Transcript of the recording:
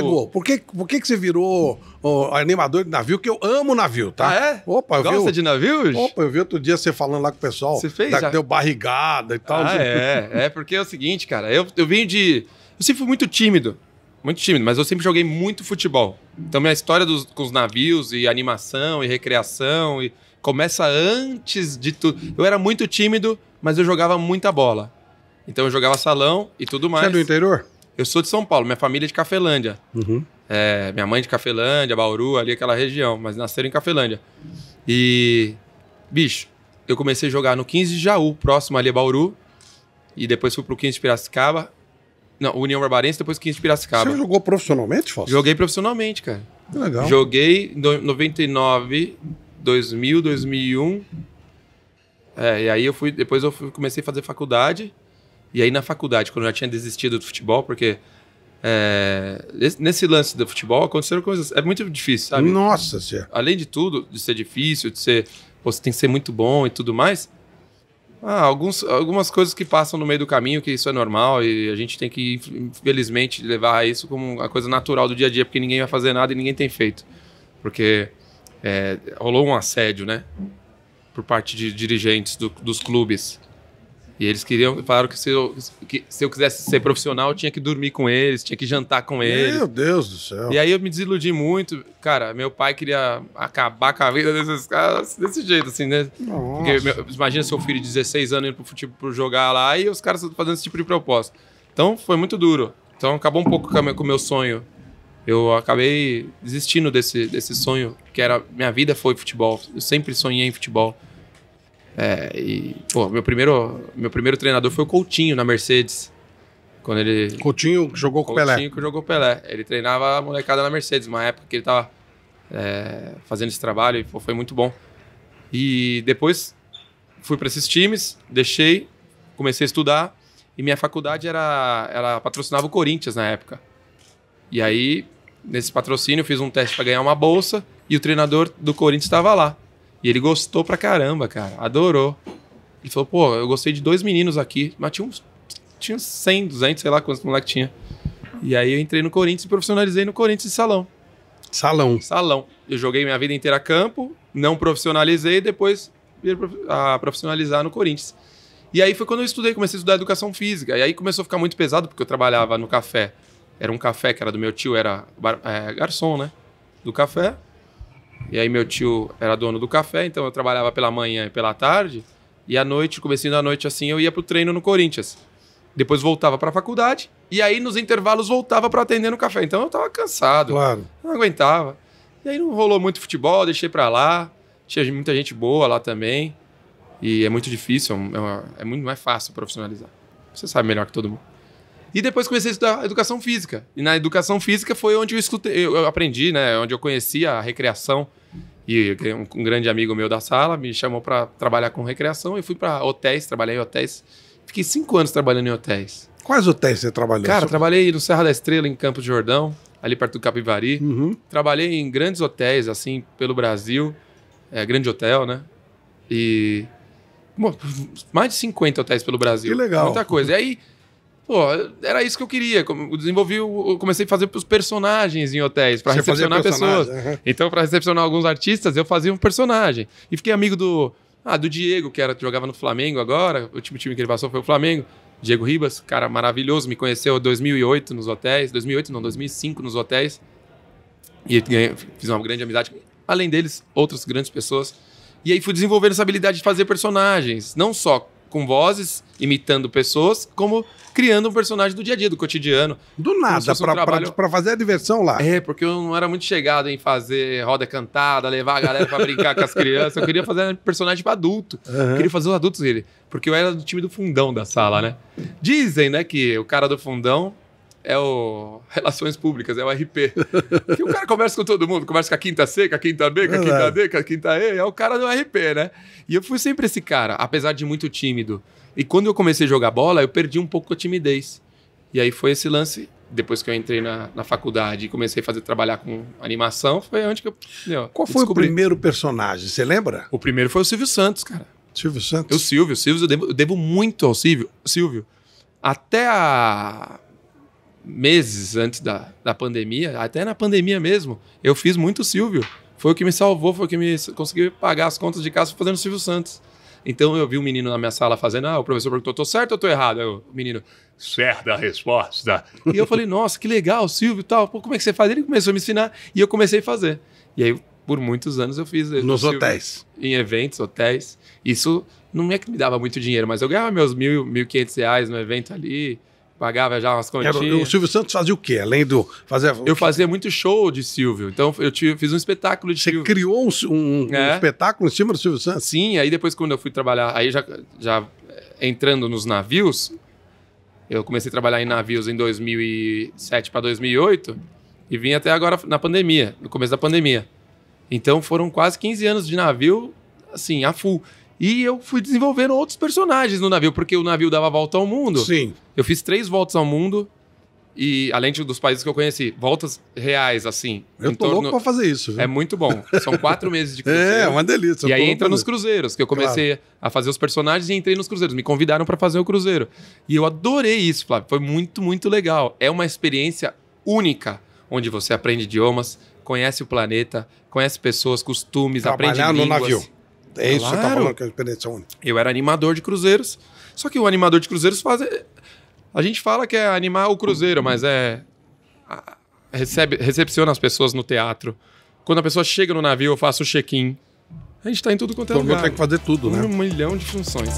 chegou? Por que você virou animador de navio? Que eu amo navio, tá? Ah, é? Opa, eu Gosta de navios? Opa, eu vi outro dia você falando lá com o pessoal. Você fez? Que deu barrigada e tal. Ah, é porque é o seguinte, cara. Eu vim de... Eu sempre fui muito tímido, mas eu sempre joguei muito futebol. Então minha história com os navios e animação e recreação começa antes de tudo. Eu era muito tímido, mas eu jogava muita bola. Então eu jogava salão e tudo mais. Você é do interior? Eu sou de São Paulo, minha família é de Cafelândia. Uhum. Minha mãe de Cafelândia, Bauru, ali aquela região, mas nasceram em Cafelândia. E, bicho, eu comecei a jogar no 15 de Jaú, próximo ali a Bauru, e depois fui pro 15 de Piracicaba. Não, União Barbarense, depois 15 de Piracicaba. Você jogou profissionalmente, Fausto? Joguei profissionalmente, cara. Que legal. Joguei em 99, 2000, 2001. E aí depois eu comecei a fazer faculdade. E aí na faculdade, quando eu já tinha desistido do futebol, porque nesse lance do futebol aconteceram coisas... É muito difícil, sabe? Nossa senhora. Além de tudo, de ser difícil, você tem que ser muito bom e tudo mais... algumas coisas que passam no meio do caminho, que isso é normal e a gente tem que, infelizmente, levar isso como uma coisa natural do dia a dia, porque ninguém vai fazer nada e ninguém tem feito. Porque rolou um assédio, né? Por parte de dirigentes dos clubes. E eles falaram que se eu quisesse ser profissional, eu tinha que dormir com eles, tinha que jantar com eles. Meu Deus do céu. E aí eu me desiludi muito. Cara, meu pai queria acabar com a vida desses caras desse jeito, assim, né? Nossa. Porque imagina seu filho de 16 anos indo pro futebol por jogar lá e os caras fazendo esse tipo de proposta. Então foi muito duro. Então acabou um pouco com o meu sonho. Eu acabei desistindo desse sonho, que era... Minha vida foi futebol. Eu sempre sonhei em futebol. Meu primeiro treinador foi o Coutinho, na Mercedes. Quando ele... Coutinho jogou com o Pelé. Coutinho que jogou com o Pelé. Ele treinava a molecada na Mercedes, uma época que ele tava fazendo esse trabalho e foi muito bom. E depois fui para esses times, deixei, comecei a estudar e minha faculdade ela patrocinava o Corinthians na época. E aí, nesse patrocínio, eu fiz um teste para ganhar uma bolsa e o treinador do Corinthians estava lá. E ele gostou pra caramba, cara. Adorou. Ele falou, pô, eu gostei de 2 meninos aqui. Mas tinha 100, 200, sei lá quantos moleques tinha. E aí eu entrei no Corinthians e profissionalizei no Corinthians de salão. Salão. Eu joguei minha vida inteira a campo, não profissionalizei e depois vim a profissionalizar no Corinthians. E aí foi quando eu comecei a estudar educação física. E aí começou a ficar muito pesado, porque eu trabalhava no café. Era um café que era do meu tio, era garçom, né? Do café. E aí meu tio era dono do café, então eu trabalhava pela manhã e pela tarde. E à noite, comecinho da noite assim, eu ia pro treino no Corinthians. Depois voltava pra faculdade. E aí nos intervalos voltava pra atender no café. Então eu tava cansado. Claro. Não aguentava. E aí não rolou muito futebol, deixei pra lá. Tinha muita gente boa lá também. E é muito difícil, é muito mais fácil profissionalizar. Você sabe melhor que todo mundo. E depois comecei a estudar educação física. E na educação física foi onde eu aprendi, né? Onde eu conheci a recreação. E um grande amigo meu da sala me chamou para trabalhar com recreação. E fui para hotéis, trabalhei em hotéis. Fiquei 5 anos trabalhando em hotéis. Quais hotéis você trabalhou? Cara, trabalhei no Serra da Estrela, em Campos de Jordão, ali perto do Capivari. Uhum. Trabalhei em grandes hotéis, assim, pelo Brasil. Grande hotel, né? E... mais de 50 hotéis pelo Brasil. Que legal. Muita coisa. E aí... Pô, era isso que eu queria. Eu comecei a fazer os personagens em hotéis, para recepcionar pessoas. Uhum. Então, para recepcionar alguns artistas, eu fazia um personagem. E fiquei amigo do Diego, que jogava no Flamengo agora. O último time que ele passou foi o Flamengo. Diego Ribas, cara maravilhoso. Me conheceu em 2008 nos hotéis. 2005 nos hotéis. E fiz uma grande amizade. Além deles, outras grandes pessoas. E aí fui desenvolvendo essa habilidade de fazer personagens. Não só com vozes, imitando pessoas, como criando um personagem do dia a dia, do cotidiano. Do nada, pra fazer a diversão lá. Porque eu não era muito chegado em fazer roda cantada, levar a galera pra brincar com as crianças. Eu queria fazer um personagem pra adulto. Eu queria fazer os adultos dele. Porque eu era do time do fundão da sala, né? Dizem, né, que o cara do fundão é o Relações Públicas, é o RP. Que o cara conversa com todo mundo, conversa com a quinta C, com a quinta B, com a quinta D, com a quinta E, é o cara do RP, né? E eu fui sempre esse cara, apesar de muito tímido. E quando eu comecei a jogar bola, eu perdi um pouco a timidez. E aí foi esse lance, depois que eu entrei na faculdade e comecei a trabalhar com animação, foi onde que eu Qual foi o primeiro personagem, você lembra? O primeiro foi o Silvio Santos, cara. Silvio Santos? O Silvio, eu devo muito ao Silvio. Até meses antes da pandemia, até na pandemia mesmo, eu fiz muito Silvio. Foi o que me salvou, foi o que me conseguiu pagar as contas de casa fazendo Silvio Santos. Então eu vi um menino na minha sala fazendo, o professor perguntou, tô certo ou tô errado? Aí o menino, certa resposta. E eu falei, nossa, que legal, Silvio e tal. Pô, como é que você faz? Ele começou a me ensinar e eu comecei a fazer. E aí, por muitos anos, eu fiz... Nos hotéis. Em eventos, hotéis. Isso não é que me dava muito dinheiro, mas eu ganhava meus R$1.500 no evento ali, pagava já umas continhas. O Silvio Santos fazia o quê? Além do... Eu fazia muito show de Silvio. Então, fiz um espetáculo de Silvio. Você criou um espetáculo em cima do Silvio Santos? Sim, aí depois quando eu fui trabalhar, aí já entrando nos navios, eu comecei a trabalhar em navios em 2007 para 2008 e vim até agora na pandemia, no começo da pandemia. Então foram quase 15 anos de navio, assim, a full. E eu fui desenvolvendo outros personagens no navio, porque o navio dava a volta ao mundo. Sim. Eu fiz 3 voltas ao mundo, e além dos países que eu conheci, voltas reais, assim. Eu tô louco pra fazer isso. Viu? É muito bom. São 4 meses de cruzeiro. É, uma delícia. E aí entra nos cruzeiros, que eu comecei a fazer os personagens e entrei nos cruzeiros. Me convidaram para fazer o cruzeiro. E eu adorei isso, Flávio. Foi muito, muito legal. É uma experiência única, onde você aprende idiomas, conhece o planeta, conhece pessoas, costumes, aprende línguas. Trabalhar no navio. É isso que você tá falando, que é a experiência única. Eu era animador de cruzeiros, só que o animador de cruzeiros faz... A gente fala que é animar o cruzeiro, mas recepciona as pessoas no teatro. Quando a pessoa chega no navio, eu faço o check-in. A gente tá em tudo quanto é lugar. Tem que fazer tudo, né? 1 milhão de funções.